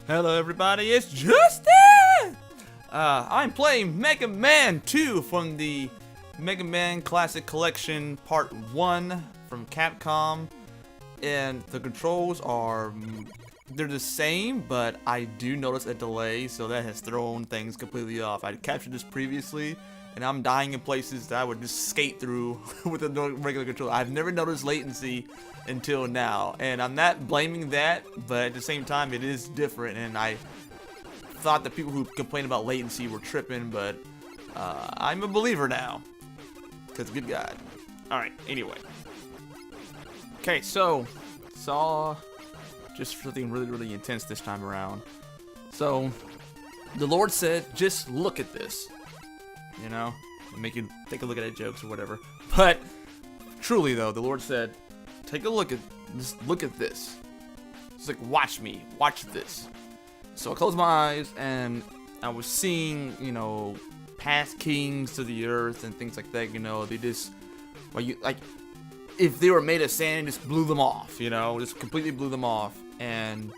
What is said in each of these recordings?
Hello everybody, it's Justin! I'm playing Mega Man 2 from the Mega Man Classic Collection Part 1 from Capcom. And the controls are, they're the same, but I do notice a delay, so that has thrown things completely off. I captured this previously, and I'm dying in places that I would just skate through with a regular controller. I've never noticed latency until now, and I'm not blaming that, but at the same time it is different, and I thought that people who complain about latency were tripping, but I'm a believer now, because good God. Alright, anyway. Okay, so saw just something really intense this time around. So the Lord said, just look at this, you know, make you take a look at it, jokes or whatever. But truly though, the Lord said, take a look at this. Look at this. It's like, watch me. Watch this. So I closed my eyes and I was seeing, you know, past kings to the earth and things like that. You know, they just, well, you like, if they were made of sand, just blew them off. You know, just completely blew them off and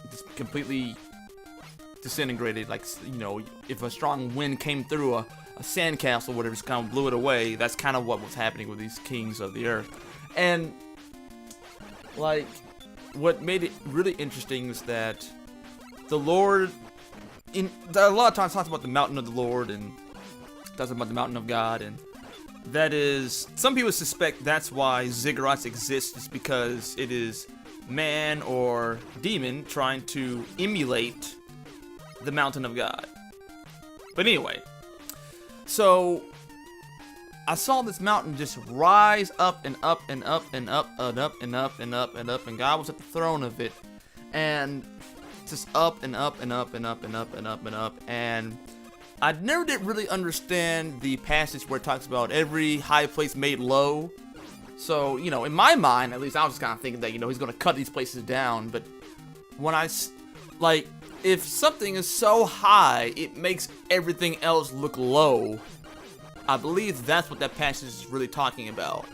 just completely disintegrated. Like, you know, if a strong wind came through a sandcastle or whatever, just kind of blew it away. That's kind of what was happening with these kings of the earth. And like, what made it really interesting is that the Lord, a lot of times talks about the mountain of the Lord and talks about the mountain of God, and that is, some people suspect that's why ziggurats exist, is because it is man or demon trying to emulate the mountain of God. But anyway, so I saw this mountain just rise up and up and up and up and up and up and up and up, and God was at the throne of it, and just up and up and up and up and up and up and up. And I never did really understand the passage where it talks about every high place made low. So, you know, in my mind, at least, I was just kind of thinking that, you know, he's going to cut these places down. But when like, if something is so high, it makes everything else look low. I believe that's what that passage is really talking about.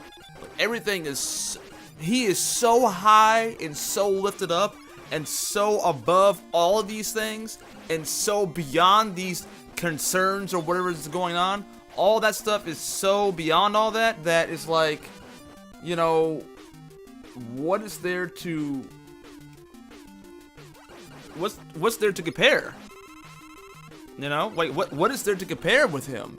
Everything is, he is so high and so lifted up and so above all of these things and so beyond these concerns or whatever is going on. All that stuff is so beyond all that, that is like, you know, what is there to, what's there to compare? You know, like what is there to compare with him?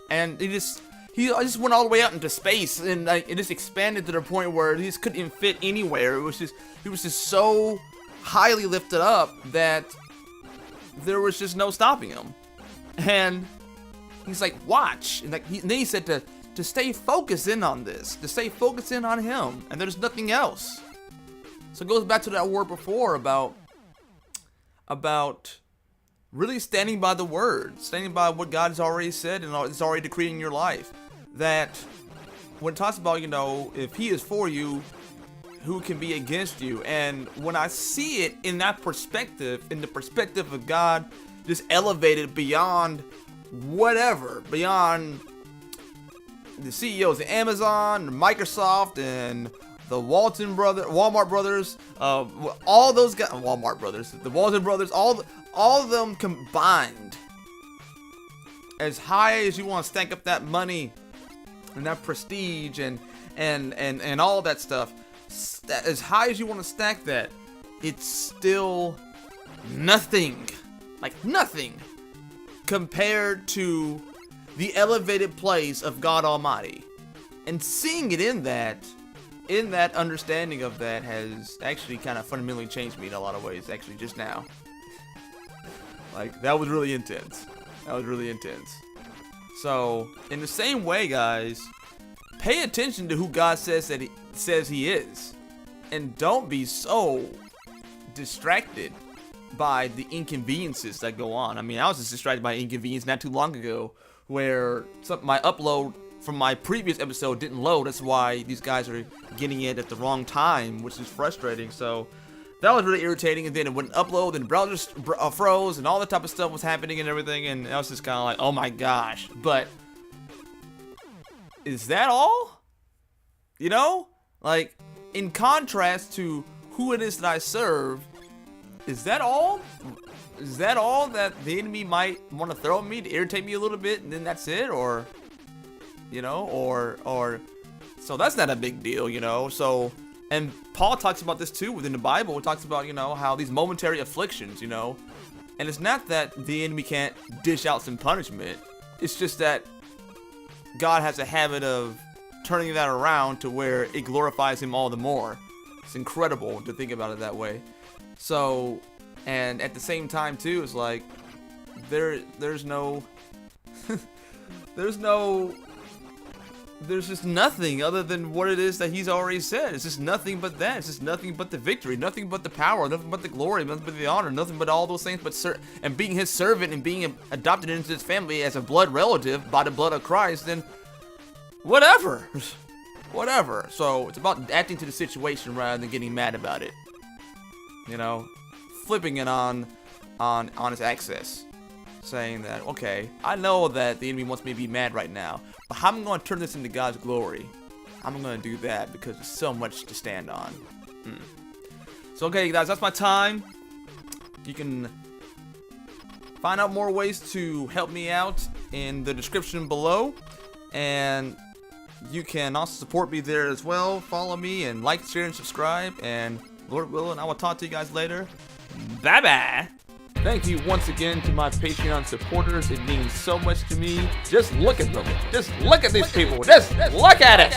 And he just went all the way out into space, and like, it just expanded to the point where he just couldn't even fit anywhere. It was just so highly lifted up that there was just no stopping him. And he's like, watch. And like, then he said to stay focused in on this, to stay focused in on him, and there's nothing else. So it goes back to that word before about really standing by the word, standing by what God has already said and it's already decreed in your life. That when it talks about, you know, if he is for you, who can be against you? And when I see it in that perspective, in the perspective of God, just elevated beyond whatever, beyond the CEOs of Amazon, Microsoft, and the Walmart brothers, all those guys, Walmart brothers, the Walton brothers, all of them combined, as high as you want to stack up that money and that prestige and all that stuff, as high as you want to stack that, it's still nothing, like nothing, compared to the elevated place of God Almighty. And seeing it in that understanding of that has actually kind of fundamentally changed me in a lot of ways, actually, just now. Like, that was really intense. That was really intense. So, in the same way, guys, pay attention to who God says he is. And don't be so distracted by the inconveniences that go on. I mean, I was just distracted by inconvenience not too long ago, where my upload from my previous episode didn't load. That's why these guys are getting it at the wrong time, which is frustrating. So that was really irritating, and then it wouldn't upload, and the browser froze, and all that type of stuff was happening and everything, and I was just kind of like, oh my gosh. But is that all? You know? Like, in contrast to who it is that I serve, is that all? Is that all that the enemy might want to throw at me to irritate me a little bit, and then that's it? Or, you know, or, so that's not a big deal, you know? So, and Paul talks about this too within the Bible. It talks about, you know, how these momentary afflictions, you know, and it's not that the enemy can't dish out some punishment. It's just that God has a habit of turning that around to where it glorifies him all the more. It's incredible to think about it that way. So, and at the same time too, it's like there's just nothing other than what it is that he's already said. It's just nothing but that. It's just nothing but the victory, nothing but the power, nothing but the glory, nothing but the honor, nothing but all those things. But and being his servant and being adopted into his family as a blood relative by the blood of Christ, then whatever. Whatever. So it's about acting to the situation rather than getting mad about it. You know, flipping it on its axis. Saying that, okay, I know that the enemy wants me to be mad right now, but how am I going to turn this into God's glory? I'm going to do that because there's so much to stand on. So, okay, guys, that's my time. You can find out more ways to help me out in the description below. And you can also support me there as well. Follow me and like, share, and subscribe. And Lord willing, I will talk to you guys later. Bye-bye. Thank you once again to my Patreon supporters. It means so much to me. Just look at them. Just look at these people. Just look at it.